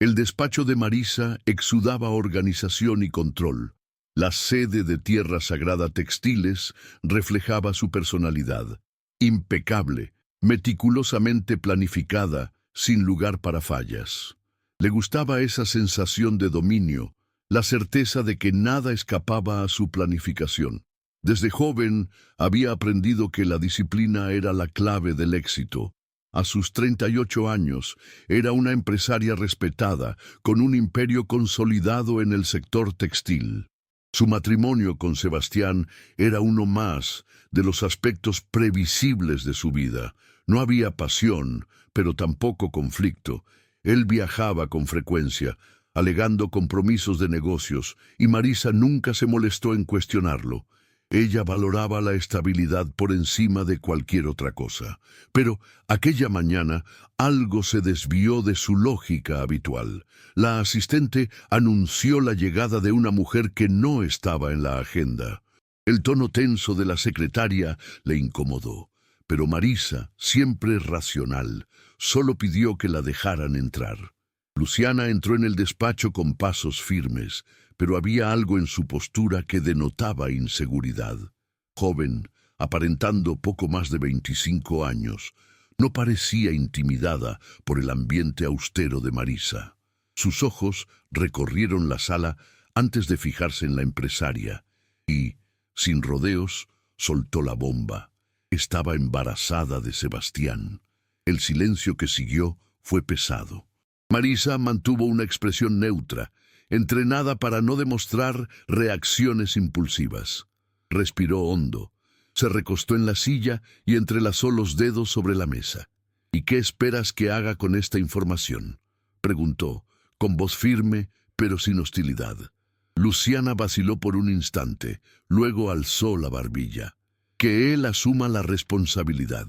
El despacho de Marisa exudaba organización y control. La sede de Tierra Sagrada Textiles reflejaba su personalidad. Impecable, meticulosamente planificada, sin lugar para fallas. Le gustaba esa sensación de dominio, la certeza de que nada escapaba a su planificación. Desde joven había aprendido que la disciplina era la clave del éxito. A sus 38 años, era una empresaria respetada, con un imperio consolidado en el sector textil. Su matrimonio con Sebastián era uno más de los aspectos previsibles de su vida. No había pasión, pero tampoco conflicto. Él viajaba con frecuencia, alegando compromisos de negocios, y Marisa nunca se molestó en cuestionarlo. Ella valoraba la estabilidad por encima de cualquier otra cosa. Pero aquella mañana algo se desvió de su lógica habitual. La asistente anunció la llegada de una mujer que no estaba en la agenda. El tono tenso de la secretaria le incomodó, pero Marisa, siempre racional, solo pidió que la dejaran entrar. Luciana entró en el despacho con pasos firmes, pero había algo en su postura que denotaba inseguridad. Joven, aparentando poco más de 25 años, no parecía intimidada por el ambiente austero de Marisa. Sus ojos recorrieron la sala antes de fijarse en la empresaria y, sin rodeos, soltó la bomba. Estaba embarazada de Sebastián. El silencio que siguió fue pesado. Marisa mantuvo una expresión neutra, entrenada para no demostrar reacciones impulsivas. Respiró hondo, se recostó en la silla y entrelazó los dedos sobre la mesa. «¿Y qué esperas que haga con esta información?», preguntó, con voz firme, pero sin hostilidad. Luciana vaciló por un instante, luego alzó la barbilla. «Que él asuma la responsabilidad».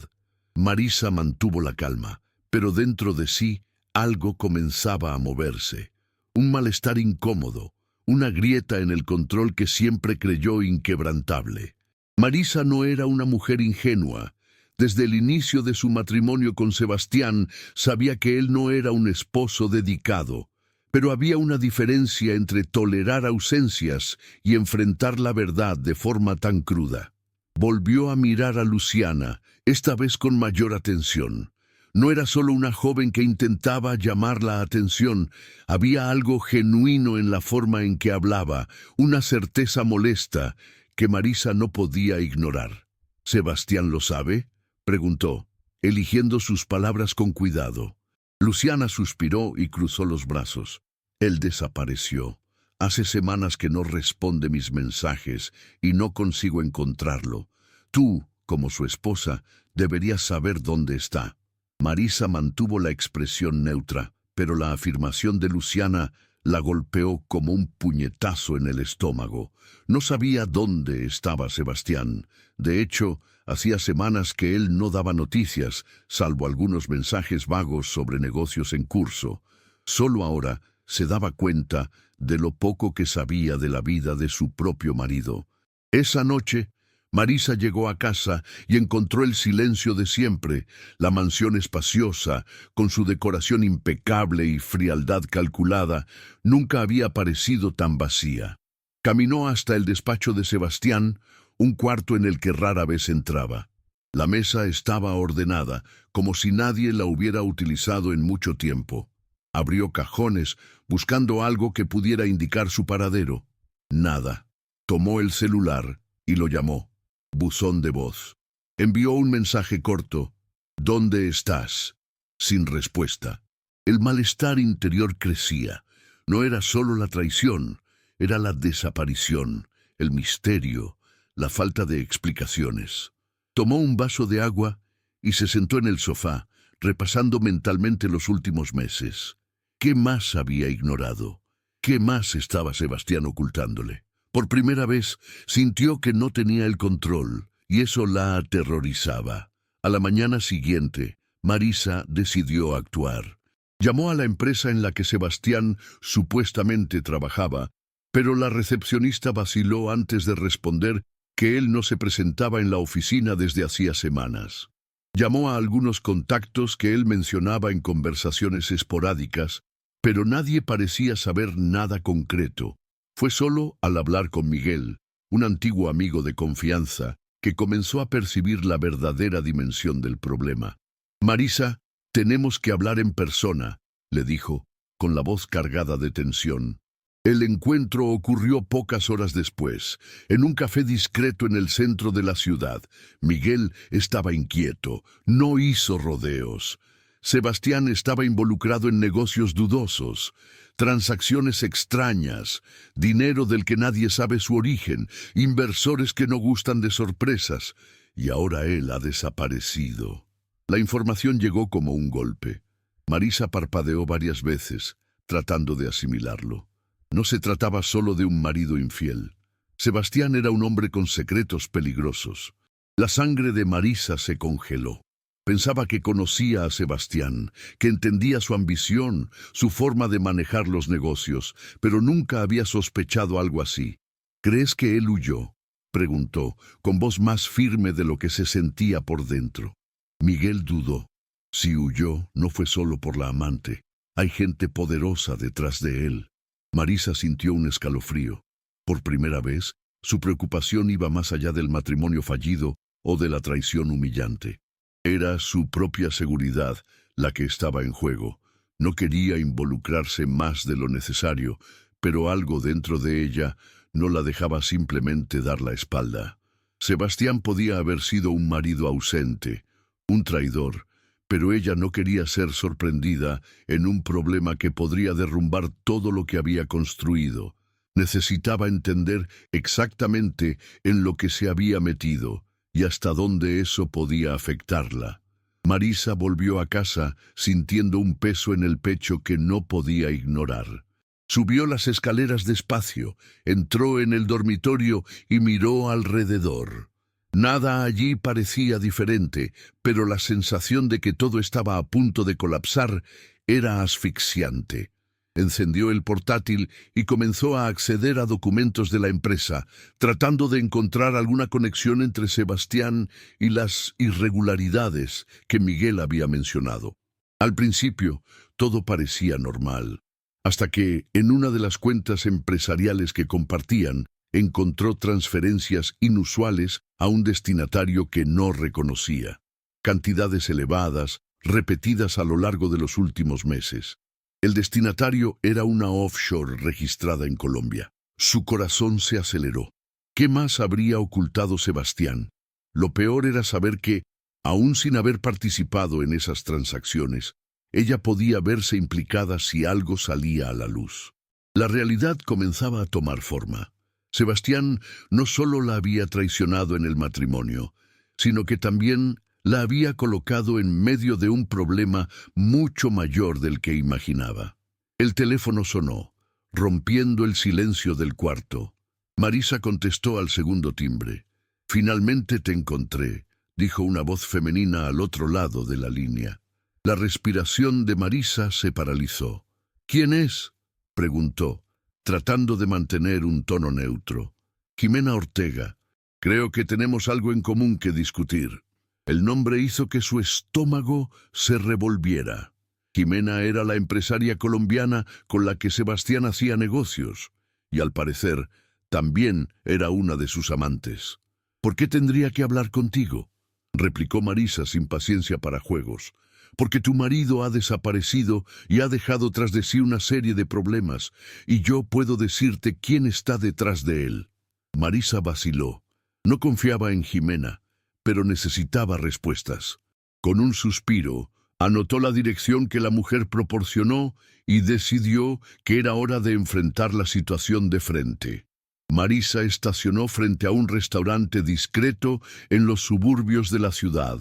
Marisa mantuvo la calma, pero dentro de sí algo comenzaba a moverse. Un malestar incómodo, una grieta en el control que siempre creyó inquebrantable. Marisa no era una mujer ingenua. Desde el inicio de su matrimonio con Sebastián sabía que él no era un esposo dedicado, pero había una diferencia entre tolerar ausencias y enfrentar la verdad de forma tan cruda. Volvió a mirar a Luciana, esta vez con mayor atención. No era solo una joven que intentaba llamar la atención, había algo genuino en la forma en que hablaba, una certeza molesta que Marisa no podía ignorar. «¿Sebastián lo sabe?», preguntó, eligiendo sus palabras con cuidado. Luciana suspiró y cruzó los brazos. «Él desapareció. Hace semanas que no responde mis mensajes y no consigo encontrarlo. Tú, como su esposa, deberías saber dónde está». Marisa mantuvo la expresión neutra, pero la afirmación de Luciana la golpeó como un puñetazo en el estómago. No sabía dónde estaba Sebastián. De hecho, hacía semanas que él no daba noticias, salvo algunos mensajes vagos sobre negocios en curso. Solo ahora se daba cuenta de lo poco que sabía de la vida de su propio marido. Esa noche, Marisa llegó a casa y encontró el silencio de siempre, la mansión espaciosa, con su decoración impecable y frialdad calculada, nunca había parecido tan vacía. Caminó hasta el despacho de Sebastián, un cuarto en el que rara vez entraba. La mesa estaba ordenada, como si nadie la hubiera utilizado en mucho tiempo. Abrió cajones, buscando algo que pudiera indicar su paradero. Nada. Tomó el celular y lo llamó. Buzón de voz. Envió un mensaje corto. «¿Dónde estás?», sin respuesta. El malestar interior crecía. No era solo la traición, era la desaparición, el misterio, la falta de explicaciones. Tomó un vaso de agua y se sentó en el sofá, repasando mentalmente los últimos meses. ¿Qué más había ignorado? ¿Qué más estaba Sebastián ocultándole? Por primera vez sintió que no tenía el control, y eso la aterrorizaba. A la mañana siguiente, Marisa decidió actuar. Llamó a la empresa en la que Sebastián supuestamente trabajaba, pero la recepcionista vaciló antes de responder que él no se presentaba en la oficina desde hacía semanas. Llamó a algunos contactos que él mencionaba en conversaciones esporádicas, Pero nadie parecía saber nada concreto. Fue solo al hablar con Miguel, un antiguo amigo de confianza, que comenzó a percibir la verdadera dimensión del problema. «Marisa, tenemos que hablar en persona», le dijo, con la voz cargada de tensión. El encuentro ocurrió pocas horas después, en un café discreto en el centro de la ciudad. Miguel estaba inquieto, no hizo rodeos. Sebastián estaba involucrado en negocios dudosos, transacciones extrañas, dinero del que nadie sabe su origen, inversores que no gustan de sorpresas, y ahora él ha desaparecido. La información llegó como un golpe. Marisa parpadeó varias veces, tratando de asimilarlo. No se trataba solo de un marido infiel. Sebastián era un hombre con secretos peligrosos. La sangre de Marisa se congeló. Pensaba que conocía a Sebastián, que entendía su ambición, su forma de manejar los negocios, pero nunca había sospechado algo así. «¿Crees que él huyó?», preguntó, con voz más firme de lo que se sentía por dentro. Miguel dudó. Si huyó, no fue solo por la amante. Hay gente poderosa detrás de él. Marisa sintió un escalofrío. Por primera vez, su preocupación iba más allá del matrimonio fallido o de la traición humillante. Era su propia seguridad la que estaba en juego. No quería involucrarse más de lo necesario, pero algo dentro de ella no la dejaba simplemente dar la espalda. Sebastián podía haber sido un marido ausente, un traidor, pero ella no quería ser sorprendida en un problema que podría derrumbar todo lo que había construido. Necesitaba entender exactamente en lo que se había metido y hasta dónde eso podía afectarla. Marisa volvió a casa sintiendo un peso en el pecho que no podía ignorar. Subió las escaleras despacio, entró en el dormitorio y miró alrededor. Nada allí parecía diferente, pero la sensación de que todo estaba a punto de colapsar era asfixiante. Encendió el portátil y comenzó a acceder a documentos de la empresa, tratando de encontrar alguna conexión entre Sebastián y las irregularidades que Miguel había mencionado. Al principio, todo parecía normal, hasta que, en una de las cuentas empresariales que compartían, encontró transferencias inusuales a un destinatario que no reconocía. Cantidades elevadas, repetidas a lo largo de los últimos meses. El destinatario era una offshore registrada en Colombia. Su corazón se aceleró. ¿Qué más habría ocultado Sebastián? Lo peor era saber que, aún sin haber participado en esas transacciones, ella podía verse implicada si algo salía a la luz. La realidad comenzaba a tomar forma. Sebastián no solo la había traicionado en el matrimonio, sino que también la había colocado en medio de un problema mucho mayor del que imaginaba. El teléfono sonó, rompiendo el silencio del cuarto. Marisa contestó al segundo timbre. «Finalmente te encontré», dijo una voz femenina al otro lado de la línea. La respiración de Marisa se paralizó. «¿Quién es?», preguntó, tratando de mantener un tono neutro. «Jimena Ortega. Creo que tenemos algo en común que discutir». El nombre hizo que su estómago se revolviera. Jimena era la empresaria colombiana con la que Sebastián hacía negocios, y al parecer también era una de sus amantes. «¿Por qué tendría que hablar contigo?», replicó Marisa sin paciencia para juegos. «Porque tu marido ha desaparecido y ha dejado tras de sí una serie de problemas, y yo puedo decirte quién está detrás de él». Marisa vaciló. No confiaba en Jimena, pero necesitaba respuestas. Con un suspiro, anotó la dirección que la mujer proporcionó y decidió que era hora de enfrentar la situación de frente. Marisa estacionó frente a un restaurante discreto en los suburbios de la ciudad.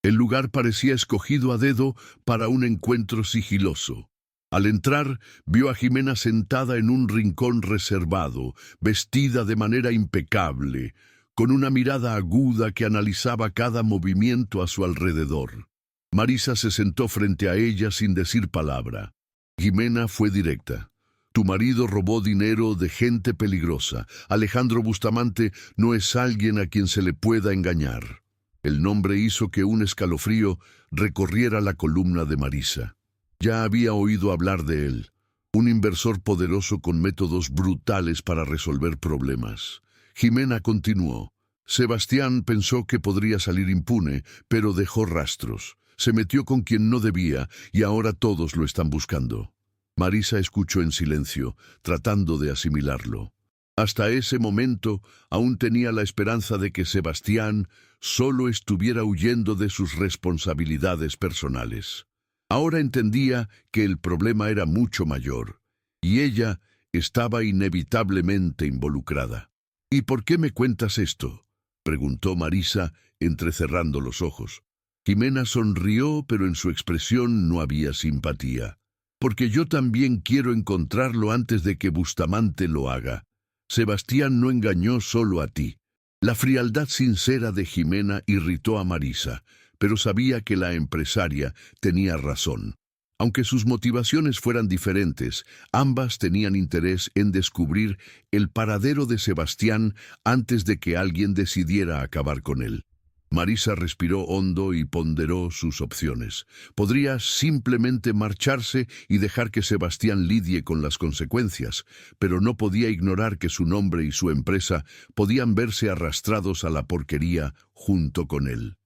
El lugar parecía escogido a dedo para un encuentro sigiloso. Al entrar, vio a Jimena sentada en un rincón reservado, vestida de manera impecable, con una mirada aguda que analizaba cada movimiento a su alrededor. Marisa se sentó frente a ella sin decir palabra. Jimena fue directa. «Tu marido robó dinero de gente peligrosa. Alejandro Bustamante no es alguien a quien se le pueda engañar». El nombre hizo que un escalofrío recorriera la columna de Marisa. Ya había oído hablar de él. Un inversor poderoso con métodos brutales para resolver problemas. Jimena continuó. Sebastián pensó que podría salir impune, pero dejó rastros. Se metió con quien no debía y ahora todos lo están buscando. Marisa escuchó en silencio, tratando de asimilarlo. Hasta ese momento aún tenía la esperanza de que Sebastián solo estuviera huyendo de sus responsabilidades personales. Ahora entendía que el problema era mucho mayor, y ella estaba inevitablemente involucrada. ¿Y por qué me cuentas esto?, preguntó Marisa, entrecerrando los ojos. Jimena sonrió, pero en su expresión no había simpatía. Porque yo también quiero encontrarlo antes de que Bustamante lo haga. Sebastián no engañó solo a ti. La frialdad sincera de Jimena irritó a Marisa, pero sabía que la empresaria tenía razón. Aunque sus motivaciones fueran diferentes, ambas tenían interés en descubrir el paradero de Sebastián antes de que alguien decidiera acabar con él. Marisa respiró hondo y ponderó sus opciones. Podría simplemente marcharse y dejar que Sebastián lidie con las consecuencias, pero no podía ignorar que su nombre y su empresa podían verse arrastrados a la porquería junto con él.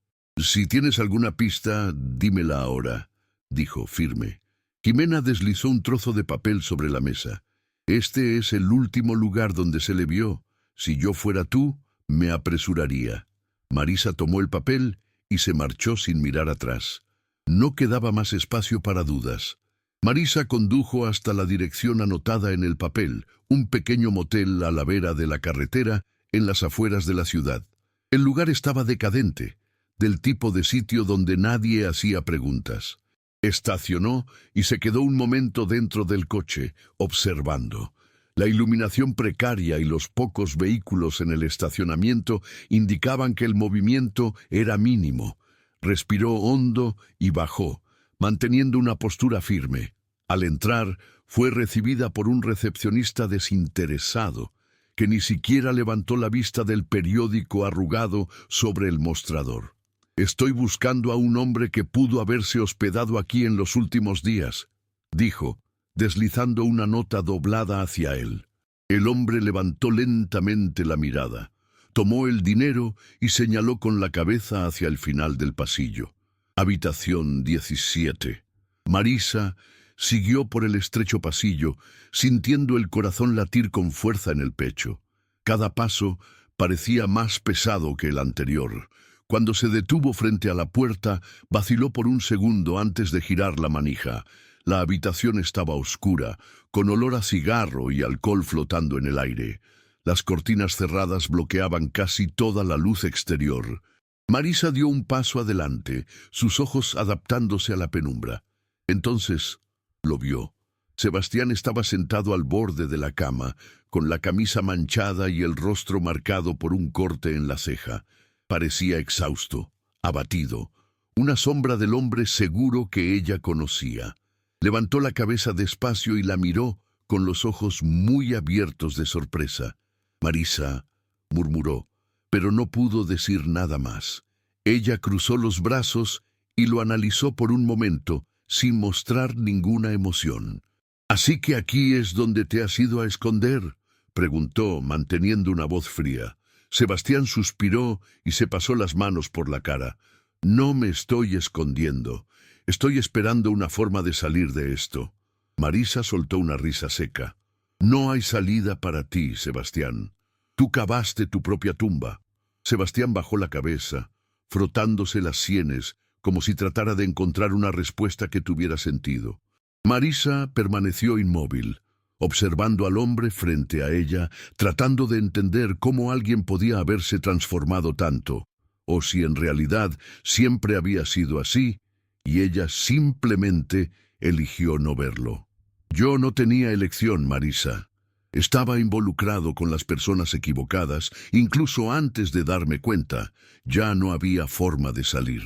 «Si tienes alguna pista, dímela ahora», dijo firme. Jimena deslizó un trozo de papel sobre la mesa. «Este es el último lugar donde se le vio. Si yo fuera tú, me apresuraría». Marisa tomó el papel y se marchó sin mirar atrás. No quedaba más espacio para dudas. Marisa condujo hasta la dirección anotada en el papel, un pequeño motel a la vera de la carretera en las afueras de la ciudad. El lugar estaba decadente, del tipo de sitio donde nadie hacía preguntas. Estacionó y se quedó un momento dentro del coche, observando. La iluminación precaria y los pocos vehículos en el estacionamiento indicaban que el movimiento era mínimo. Respiró hondo y bajó, manteniendo una postura firme. Al entrar, fue recibida por un recepcionista desinteresado, que ni siquiera levantó la vista del periódico arrugado sobre el mostrador. «Estoy buscando a un hombre que pudo haberse hospedado aquí en los últimos días», dijo, deslizando una nota doblada hacia él. El hombre levantó lentamente la mirada, tomó el dinero y señaló con la cabeza hacia el final del pasillo. Habitación 17. Marisa siguió por el estrecho pasillo, sintiendo el corazón latir con fuerza en el pecho. Cada paso parecía más pesado que el anterior. Cuando se detuvo frente a la puerta, vaciló por un segundo antes de girar la manija. La habitación estaba oscura, con olor a cigarro y alcohol flotando en el aire. Las cortinas cerradas bloqueaban casi toda la luz exterior. Marisa dio un paso adelante, sus ojos adaptándose a la penumbra. Entonces lo vio. Sebastián estaba sentado al borde de la cama, con la camisa manchada y el rostro marcado por un corte en la ceja. Parecía exhausto, abatido, una sombra del hombre seguro que ella conocía. Levantó la cabeza despacio y la miró con los ojos muy abiertos de sorpresa. «Marisa», murmuró, pero no pudo decir nada más. Ella cruzó los brazos y lo analizó por un momento, sin mostrar ninguna emoción. «¿Así que aquí es donde te has ido a esconder?», preguntó, manteniendo una voz fría. Sebastián suspiró y se pasó las manos por la cara. «No me estoy escondiendo. Estoy esperando una forma de salir de esto». Marisa soltó una risa seca. «No hay salida para ti, Sebastián. Tú cavaste tu propia tumba». Sebastián bajó la cabeza, frotándose las sienes, como si tratara de encontrar una respuesta que tuviera sentido. Marisa permaneció inmóvil, observando al hombre frente a ella, tratando de entender cómo alguien podía haberse transformado tanto, o si en realidad siempre había sido así, y ella simplemente eligió no verlo. «Yo no tenía elección, Marisa. Estaba involucrado con las personas equivocadas, incluso antes de darme cuenta. Ya no había forma de salir».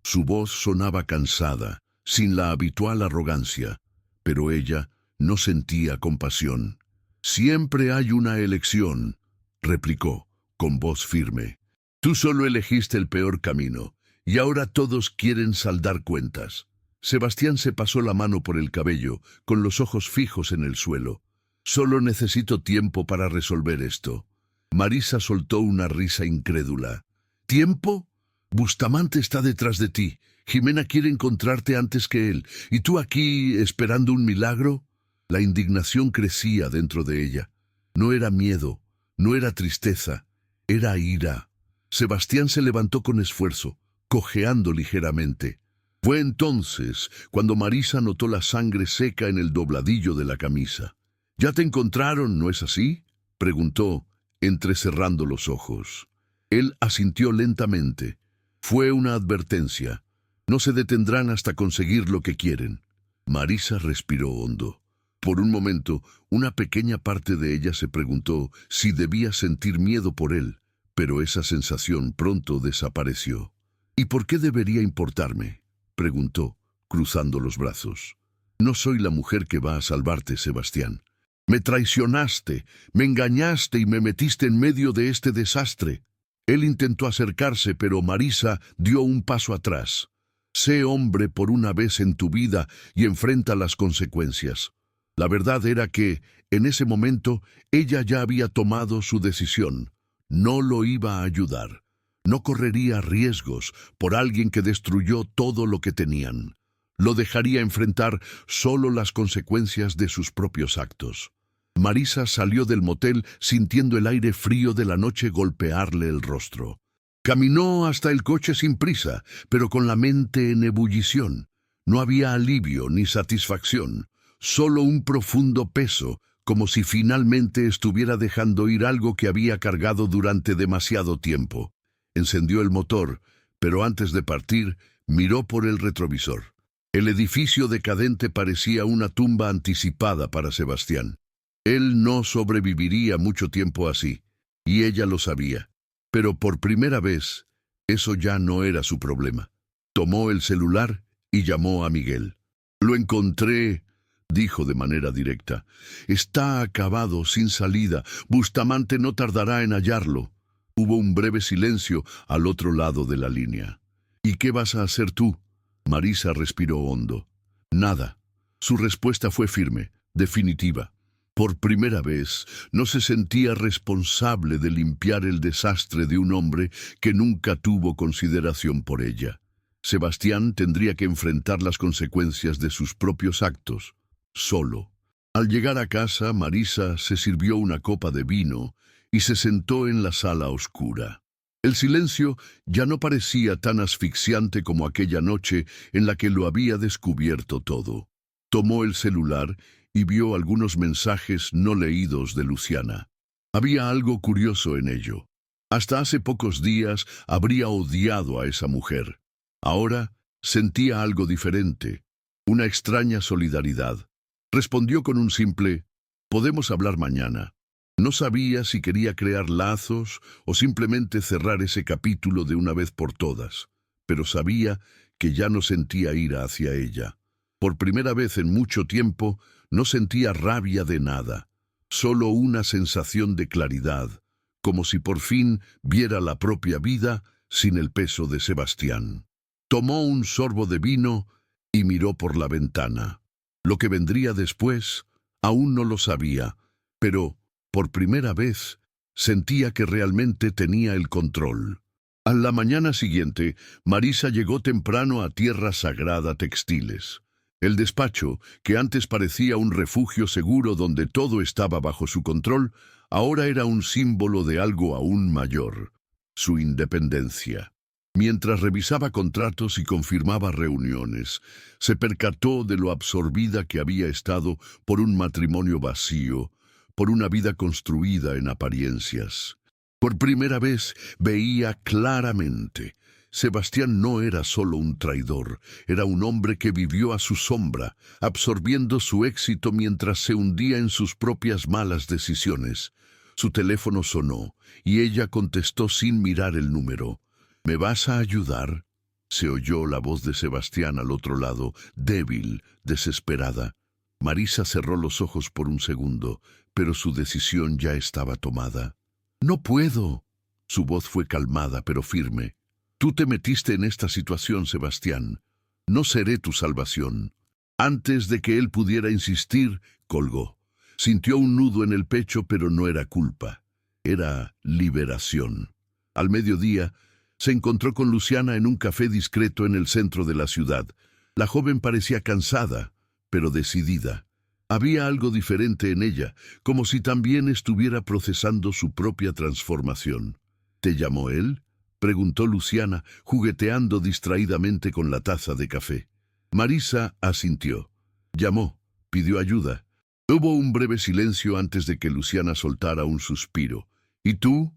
Su voz sonaba cansada, sin la habitual arrogancia, pero ella no sentía compasión. «Siempre hay una elección», replicó, con voz firme. «Tú solo elegiste el peor camino, y ahora todos quieren saldar cuentas. Sebastián se pasó la mano por el cabello, con los ojos fijos en el suelo. Solo necesito tiempo para resolver esto. Marisa soltó una risa incrédula. ¿Tiempo? Bustamante está detrás de ti. Jimena quiere encontrarte antes que él. ¿Y tú aquí esperando un milagro? La indignación crecía dentro de ella. No era miedo, no era tristeza, era ira. Sebastián se levantó con esfuerzo, cojeando ligeramente. Fue entonces cuando Marisa notó la sangre seca en el dobladillo de la camisa. «¿Ya te encontraron, no es así?», preguntó, entrecerrando los ojos. Él asintió lentamente. Fue una advertencia. No se detendrán hasta conseguir lo que quieren. Marisa respiró hondo. Por un momento, una pequeña parte de ella se preguntó si debía sentir miedo por él, pero esa sensación pronto desapareció. «¿Y por qué debería importarme?», preguntó, cruzando los brazos. «No soy la mujer que va a salvarte, Sebastián. Me traicionaste, me engañaste y me metiste en medio de este desastre». Él intentó acercarse, pero Marisa dio un paso atrás. «Sé hombre por una vez en tu vida y enfrenta las consecuencias». La verdad era que, en ese momento, ella ya había tomado su decisión. No lo iba a ayudar. No correría riesgos por alguien que destruyó todo lo que tenían. Lo dejaría enfrentar solo las consecuencias de sus propios actos. Marisa salió del motel sintiendo el aire frío de la noche golpearle el rostro. Caminó hasta el coche sin prisa, pero con la mente en ebullición. No había alivio ni satisfacción, solo un profundo peso, como si finalmente estuviera dejando ir algo que había cargado durante demasiado tiempo. Encendió el motor, pero antes de partir, miró por el retrovisor. El edificio decadente parecía una tumba anticipada para Sebastián. Él no sobreviviría mucho tiempo así, y ella lo sabía. Pero por primera vez, eso ya no era su problema. Tomó el celular y llamó a Miguel. «Lo encontré», dijo de manera directa. «Está acabado, sin salida. Bustamante no tardará en hallarlo». Hubo un breve silencio al otro lado de la línea. «¿Y qué vas a hacer tú?». Marisa respiró hondo. «Nada». Su respuesta fue firme, definitiva. Por primera vez, no se sentía responsable de limpiar el desastre de un hombre que nunca tuvo consideración por ella. Sebastián tendría que enfrentar las consecuencias de sus propios actos, solo. Al llegar a casa, Marisa se sirvió una copa de vino y se sentó en la sala oscura. El silencio ya no parecía tan asfixiante como aquella noche en la que lo había descubierto todo. Tomó el celular y vio algunos mensajes no leídos de Luciana. Había algo curioso en ello. Hasta hace pocos días habría odiado a esa mujer. Ahora sentía algo diferente, una extraña solidaridad. Respondió con un simple «Podemos hablar mañana». No sabía si quería crear lazos o simplemente cerrar ese capítulo de una vez por todas, pero sabía que ya no sentía ira hacia ella. Por primera vez en mucho tiempo, no sentía rabia de nada, solo una sensación de claridad, como si por fin viera la propia vida sin el peso de Sebastián. Tomó un sorbo de vino y miró por la ventana. Lo que vendría después, aún no lo sabía, pero, por primera vez, sentía que realmente tenía el control. A la mañana siguiente, Marisa llegó temprano a Tierra Sagrada Textiles. El despacho, que antes parecía un refugio seguro donde todo estaba bajo su control, ahora era un símbolo de algo aún mayor: su independencia. Mientras revisaba contratos y confirmaba reuniones, se percató de lo absorbida que había estado por un matrimonio vacío, por una vida construida en apariencias. Por primera vez veía claramente. Sebastián no era solo un traidor, era un hombre que vivió a su sombra, absorbiendo su éxito mientras se hundía en sus propias malas decisiones. Su teléfono sonó, y ella contestó sin mirar el número. «¿Me vas a ayudar?», se oyó la voz de Sebastián al otro lado, débil, desesperada. Marisa cerró los ojos por un segundo, pero su decisión ya estaba tomada. «No puedo». Su voz fue calmada pero firme. «Tú te metiste en esta situación, Sebastián. No seré tu salvación. Antes de que él pudiera insistir, colgó. Sintió un nudo en el pecho, pero no era culpa. Era liberación. Al mediodía, se encontró con Luciana en un café discreto en el centro de la ciudad. La joven parecía cansada, pero decidida. Había algo diferente en ella, como si también estuviera procesando su propia transformación. ¿Te llamó él?, preguntó Luciana, jugueteando distraídamente con la taza de café. Marisa asintió. Llamó, pidió ayuda. Hubo un breve silencio antes de que Luciana soltara un suspiro. ¿Y tú?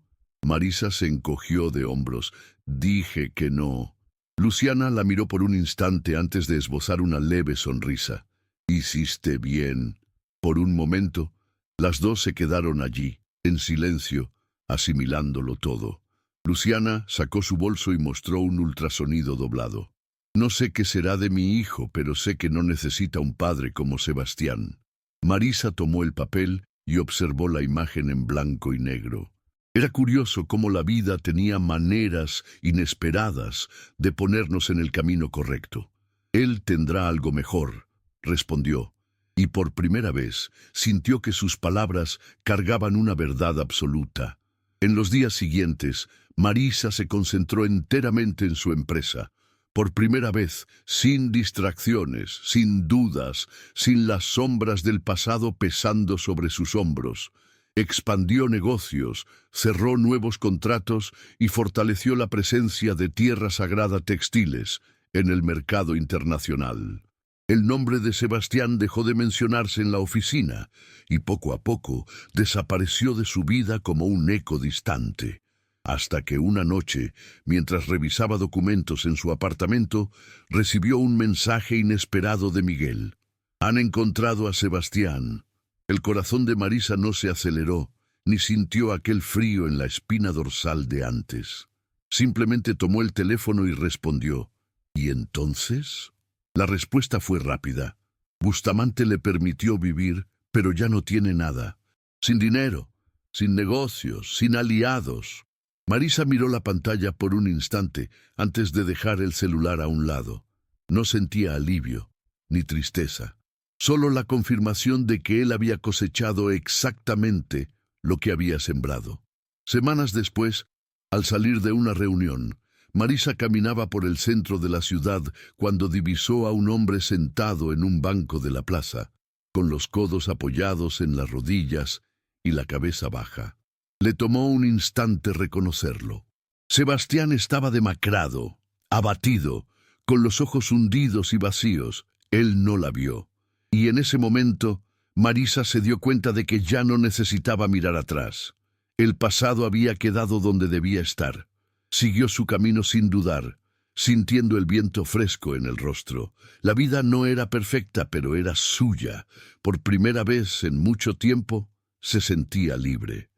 Marisa se encogió de hombros. Dije que no. Luciana la miró por un instante antes de esbozar una leve sonrisa. Hiciste bien. Por un momento, las dos se quedaron allí, en silencio, asimilándolo todo. Luciana sacó su bolso y mostró un ultrasonido doblado. No sé qué será de mi hijo, pero sé que no necesita un padre como Sebastián. Marisa tomó el papel y observó la imagen en blanco y negro. Era curioso cómo la vida tenía maneras inesperadas de ponernos en el camino correcto. Él tendrá algo mejor, respondió, y por primera vez sintió que sus palabras cargaban una verdad absoluta. En los días siguientes, Marisa se concentró enteramente en su empresa. Por primera vez, sin distracciones, sin dudas, sin las sombras del pasado pesando sobre sus hombros. Expandió negocios, cerró nuevos contratos y fortaleció la presencia de Tierra Sagrada Textiles en el mercado internacional. El nombre de Sebastián dejó de mencionarse en la oficina y poco a poco desapareció de su vida como un eco distante. Hasta que una noche, mientras revisaba documentos en su apartamento, recibió un mensaje inesperado de Miguel. Han encontrado a Sebastián. El corazón de Marisa no se aceleró, ni sintió aquel frío en la espina dorsal de antes. Simplemente tomó el teléfono y respondió. ¿Y entonces? La respuesta fue rápida. Bustamante le permitió vivir, pero ya no tiene nada. Sin dinero, sin negocios, sin aliados. Marisa miró la pantalla por un instante antes de dejar el celular a un lado. No sentía alivio, ni tristeza. Solo la confirmación de que él había cosechado exactamente lo que había sembrado. Semanas después, al salir de una reunión, Marisa caminaba por el centro de la ciudad cuando divisó a un hombre sentado en un banco de la plaza, con los codos apoyados en las rodillas y la cabeza baja. Le tomó un instante reconocerlo. Sebastián estaba demacrado, abatido, con los ojos hundidos y vacíos. Él no la vio. Y en ese momento, Marisa se dio cuenta de que ya no necesitaba mirar atrás. El pasado había quedado donde debía estar. Siguió su camino sin dudar, sintiendo el viento fresco en el rostro. La vida no era perfecta, pero era suya. Por primera vez en mucho tiempo, se sentía libre.